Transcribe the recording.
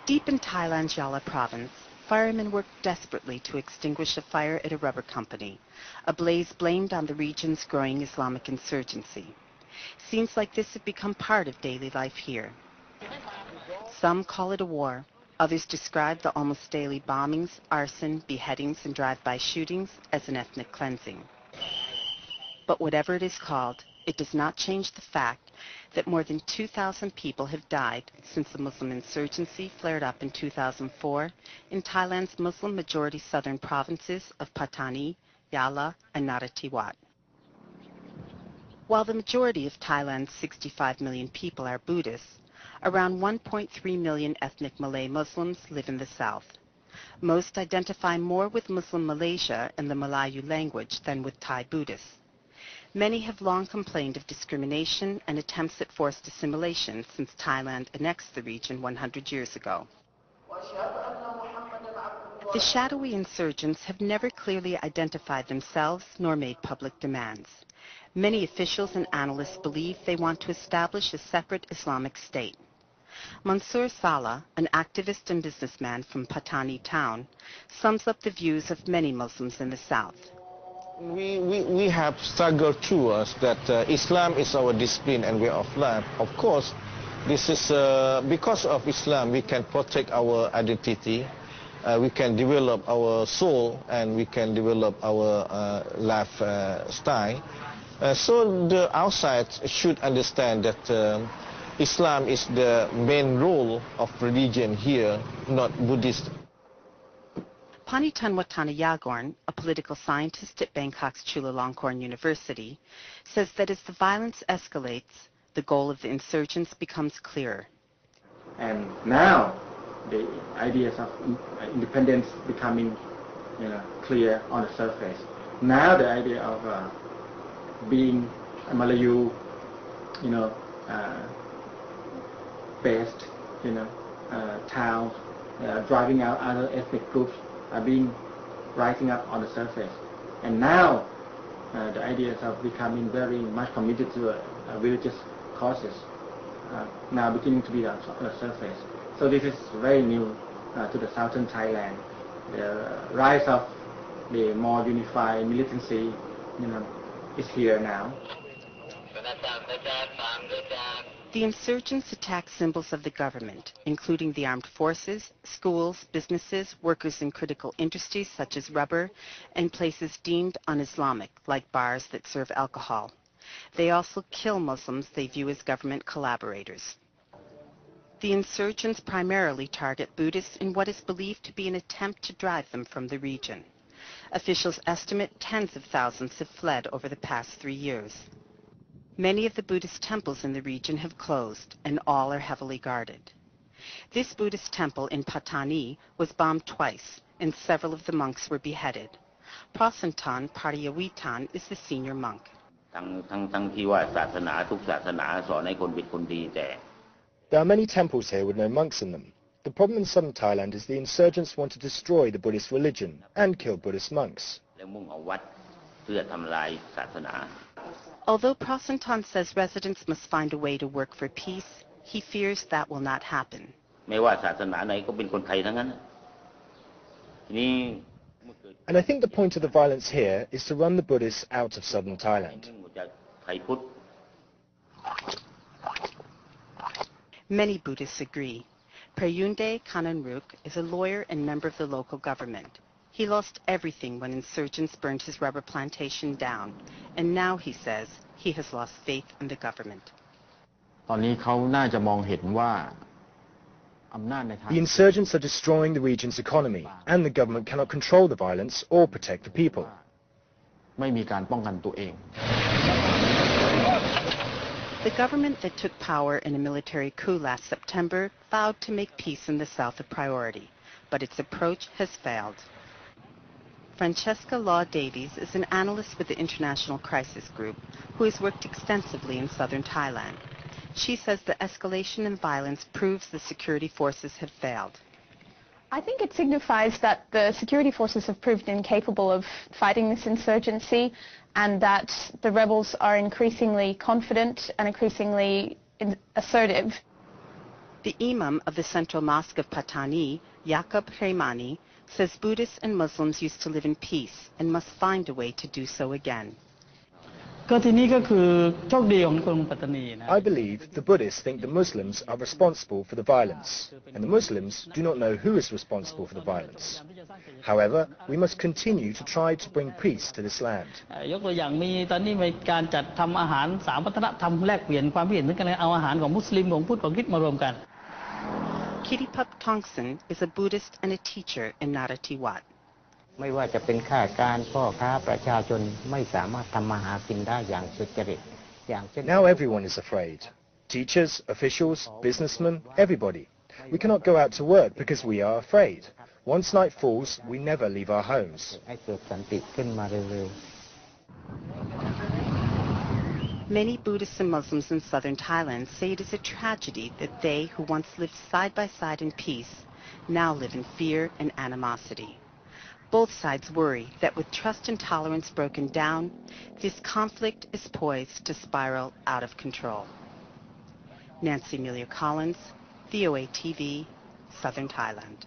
Deep in Thailand's Yala province, firemen worked desperately to extinguish a fire at a rubber company, a blaze blamed on the region's growing Islamic insurgency. Scenes like this have become part of daily life here. Some call it a war. Others describe the almost daily bombings, arson, beheadings, and drive-by shootings as an ethnic cleansing. But whatever it is called, it does not change the fact that more than 2,000 people have died since the Muslim insurgency flared up in 2004 in Thailand's Muslim-majority southern provinces of Pattani, Yala, and Narathiwat. While the majority of Thailand's 65 million people are Buddhists, around 1.3 million ethnic Malay Muslims live in the south. Most identify more with Muslim Malaysia and the Malayu language than with Thai Buddhists. Many have long complained of discrimination and attempts at forced assimilation since Thailand annexed the region 100 years ago. The shadowy insurgents have never clearly identified themselves nor made public demands. Many officials and analysts believe they want to establish a separate Islamic state. Mansoor Salah, an activist and businessman from Pattani town, sums up the views of many Muslims in the south. We have struggled through us that Islam is our discipline and way of life. Of course, this is because of Islam we can protect our identity, we can develop our soul, and we can develop our lifestyle. So the outside should understand that Islam is the main role of religion here, not Buddhist. Panitan Watanayagorn, a political scientist at Bangkok's Chulalongkorn University, says that as the violence escalates, the goal of the insurgents becomes clearer. And now the ideas of independence becoming clear on the surface. Now the idea of being a Malayu, based, town, driving out other ethnic groups are being rising up on the surface. And now the ideas of becoming very much committed to religious causes now beginning to be on the surface. So this is very new to the southern Thailand. The rise of the more unified militancy, is here now. The insurgents attack symbols of the government, including the armed forces, schools, businesses, workers in critical industries such as rubber, and places deemed un-Islamic, like bars that serve alcohol. They also kill Muslims they view as government collaborators. The insurgents primarily target Buddhists in what is believed to be an attempt to drive them from the region. Officials estimate tens of thousands have fled over the past 3 years. Many of the Buddhist temples in the region have closed, and all are heavily guarded. This Buddhist temple in Pattani was bombed twice, and several of the monks were beheaded. Prasantan Pariyawitan is the senior monk. There are many temples here with no monks in them. The problem in southern Thailand is the insurgents want to destroy the Buddhist religion and kill Buddhist monks. Although Prasantan says residents must find a way to work for peace, he fears that will not happen. And I think the point of the violence here is to run the Buddhists out of southern Thailand. Many Buddhists agree. Prayunde Kananruk is a lawyer and member of the local government. He lost everything when insurgents burned his rubber plantation down, and now, he says, he has lost faith in the government. The insurgents are destroying the region's economy, and the government cannot control the violence or protect the people. The government that took power in a military coup last September vowed to make peace in the south a priority, but its approach has failed. Francesca Law Davies is an analyst with the International Crisis Group who has worked extensively in southern Thailand. She says the escalation in violence proves the security forces have failed. I think it signifies that the security forces have proved incapable of fighting this insurgency, and that the rebels are increasingly confident and increasingly assertive. The Imam of the Central Mosque of Patani, Yaqub Hreimani, says Buddhists and Muslims used to live in peace and must find a way to do so again. I believe the Buddhists think the Muslims are responsible for the violence, and the Muslims do not know who is responsible for the violence. However, we must continue to try to bring peace to this land. Kittypup Tongson is a Buddhist and a teacher in Narathiwat. ไม่ว่าจะเป็นข้าการพ่อค้าประชาชนไม่สามารถทำมาหากินได้อย่างสุจริตอย่างเช่น Now everyone is afraid. Teachers, officials, businessmen, everybody. We cannot go out to work because we are afraid. Once night falls, we never leave our homes. ให้เกิดสันติขึ้นมาเร็ว Many Buddhists and Muslims in southern Thailand say it is a tragedy that they who once lived side by side in peace now live in fear and animosity. Both sides worry that with trust and tolerance broken down, this conflict is poised to spiral out of control. Nancy Amelia Collins, VOA TV, Southern Thailand.